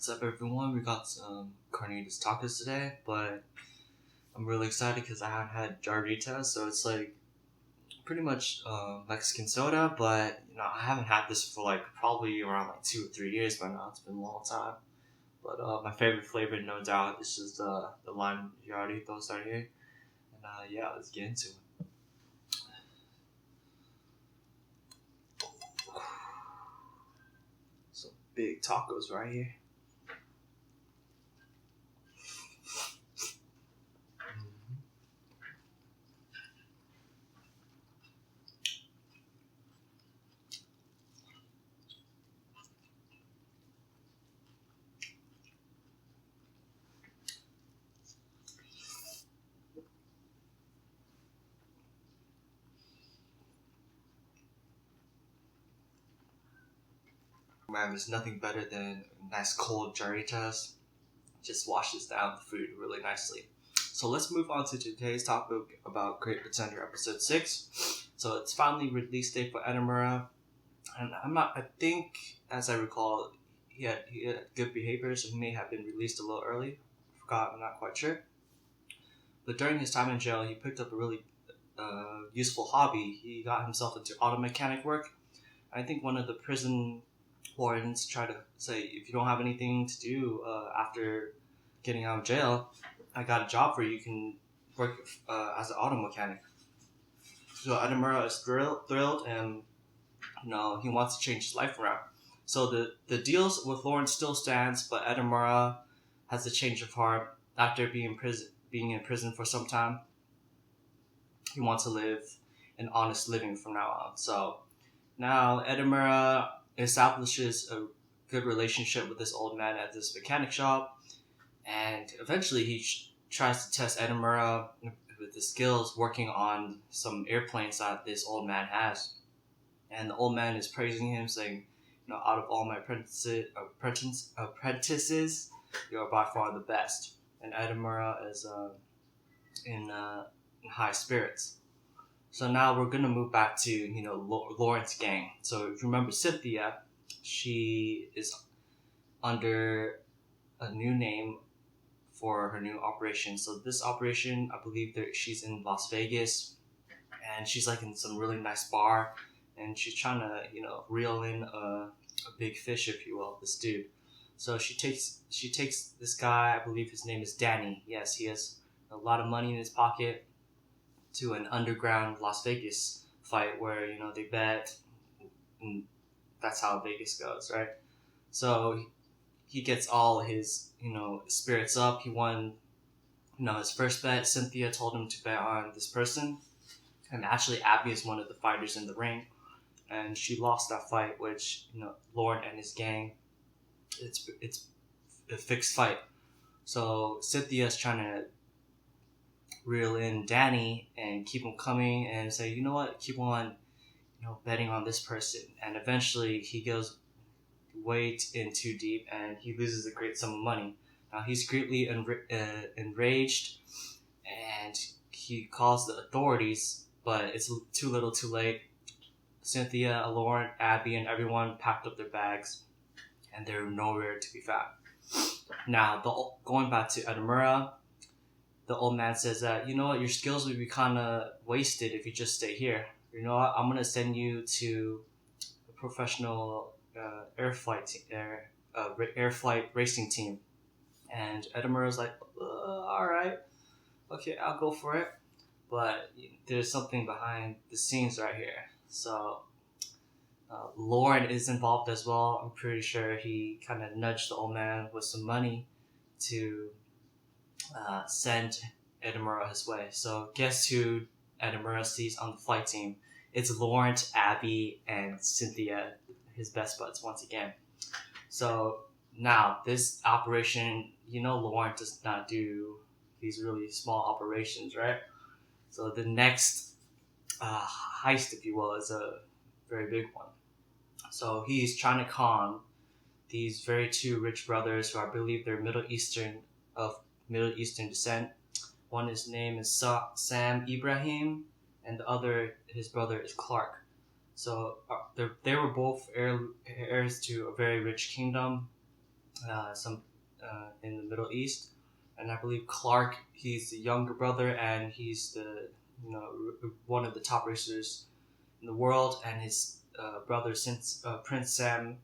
What's up, everyone? We got some Carnitas tacos today, but I'm really excited because I haven't had Carnitas, so it's like pretty much Mexican soda, but I haven't had this for like probably around like 2 or 3 years by now. It's been a long time. But my favorite flavor, no doubt, is just the lime Carnitas right here. And yeah, let's get into it. Some big tacos right here. Man, there's nothing better than nice cold Carnitas. Just washes down the food really nicely. So let's move on to today's topic about Great Pretender episode 6. So it's finally release date for Edamura. And I think, as I recall, he had good behavior, so he may have been released a little early. Forgot, I'm not quite sure. But during his time in jail, he picked up a really useful hobby. He got himself into auto mechanic work. I think one of the prison wardens tried to say, if you don't have anything to do after getting out of jail, I got a job for you. You can work as an auto mechanic. So Edamura is thrilled, and he wants to change his life around. So the deals with Laurent still stands, but Edamura has a change of heart after being in prison for some time. He wants to live an honest living from now on. So now Edamura establishes a good relationship with this old man at this mechanic shop, and eventually he tries to test Edamura with the skills working on some airplanes that this old man has. And the old man is praising him, saying, out of all my apprentices, you are by far the best. And Edamura is in high spirits. So now we're gonna move back to Laurent's gang. So if you remember Cynthia, she is under a new name for her new operation. So this operation, I believe that she's in Las Vegas, and she's like in some really nice bar, and she's trying to reel in a big fish, if you will, this dude. So she takes this guy, I believe his name is Danny. Yes, he has a lot of money in his pocket, to an underground Las Vegas fight where they bet, and that's how Vegas goes, right? So he gets all his spirits up. He won his first bet. Cynthia told him to bet on this person, and actually Abby is one of the fighters in the ring, and she lost that fight, which Laurent and his gang, it's a fixed fight. So Cynthia's trying to reel in Danny and keep him coming and say, keep on betting on this person. And eventually he goes way in too deep, and he loses a great sum of money. Now he's greatly enraged, and he calls the authorities, but it's too little too late. Cynthia, Laurent, Abby, and everyone packed up their bags, and they're nowhere to be found. Now, going back to Edamura, the old man says that, your skills would be kind of wasted if you just stay here. I'm going to send you to a professional air flight racing team. And Edamura's like, all right, okay, I'll go for it. But there's something behind the scenes right here. So Laurent is involved as well. I'm pretty sure he kind of nudged the old man with some money to send Edamura his way. So guess who Edamura sees on the flight team? It's Laurent, Abby, and Cynthia, his best buds once again. So now this operation, Laurent does not do these really small operations, right? So the next heist, if you will, is a very big one. So he's trying to con these very two rich brothers who I believe they're Middle Eastern descent. One, his name is Sam Ibrahim, and the other, his brother, is Clark. So they were both heirs to a very rich kingdom, some in the Middle East, and I believe Clark, he's the younger brother, and he's the one of the top racers in the world, and his brother, since Prince Sam,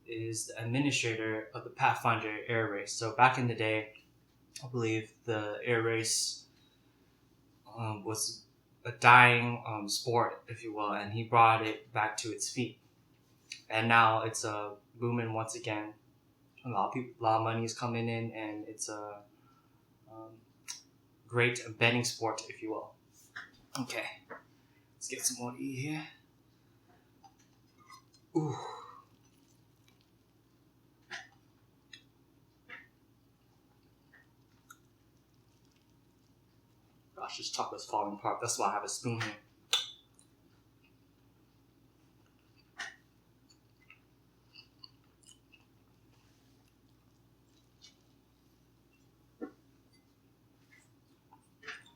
is the administrator of the Pathfinder air race. So back in the day, I believe the air race was a dying sport, if you will, and he brought it back to its feet. And now it's booming once again. A lot of money is coming in, and it's a great betting sport, if you will. Okay, let's get some more to eat here. Ooh. Gosh, this chocolate's falling apart. That's why I have a spoon here.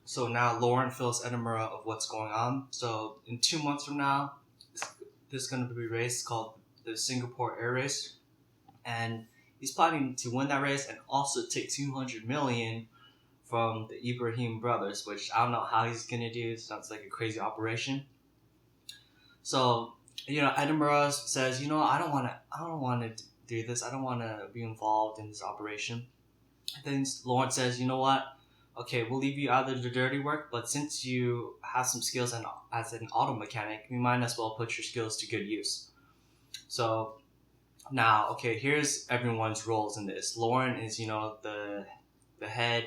So now Laurent fills Edamura of what's going on. So in 2 months from now, there's going to be a race called the Singapore Air Race, and he's planning to win that race and also take 200 million from the Ibrahim brothers, which I don't know how he's gonna do. It sounds like a crazy operation. So Edamura says, I don't want to do this. I don't want to be involved in this operation. Then Laurent says, you know what? Okay, we'll leave you out of the dirty work, but since you have some skills as an auto mechanic, we might as well put your skills to good use. So now, okay, here's everyone's roles in this. Laurent is, the head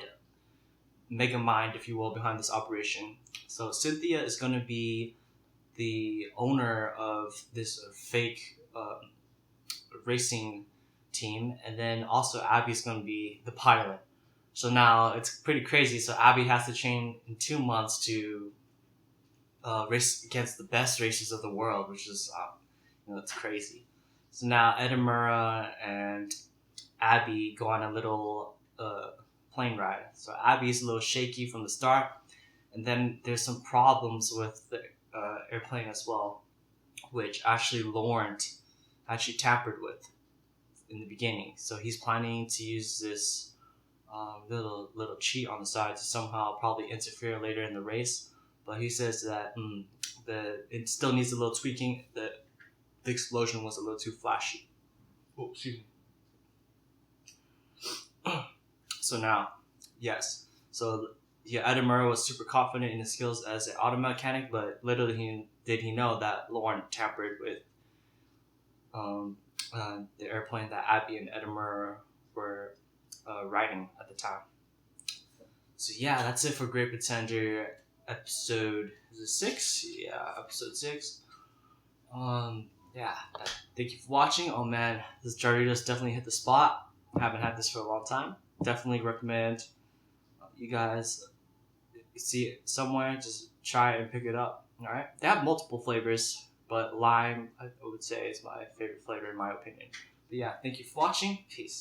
mega mind, if you will, behind this operation. So Cynthia is going to be the owner of this fake racing team, and then also Abby's going to be the pilot. So now it's pretty crazy. So Abby has to train in 2 months to race against the best racers of the world, which is it's crazy. So now Edamura and Abby go on a little plane ride. So Abby's a little shaky from the start, and then there's some problems with the airplane as well, which actually Laurent actually tampered with in the beginning. So he's planning to use this little cheat on the side to somehow probably interfere later in the race. But he says that it still needs a little tweaking. The explosion was a little too flashy. Oh, excuse me. So now, yes. So yeah, Edamura was super confident in his skills as an auto mechanic, but little did he know that Laurent tampered with the airplane that Abby and Edamura were riding at the time. So yeah, that's it for Great Pretender episode, is it 6? Yeah, episode 6. Yeah, thank you for watching. Oh man, this Carnitas definitely hit the spot. I haven't had this for a long time. Definitely recommend you guys see it somewhere, just try and pick it up. Alright, they have multiple flavors, but lime I would say is my favorite flavor in my opinion. But yeah, thank you for watching. Peace.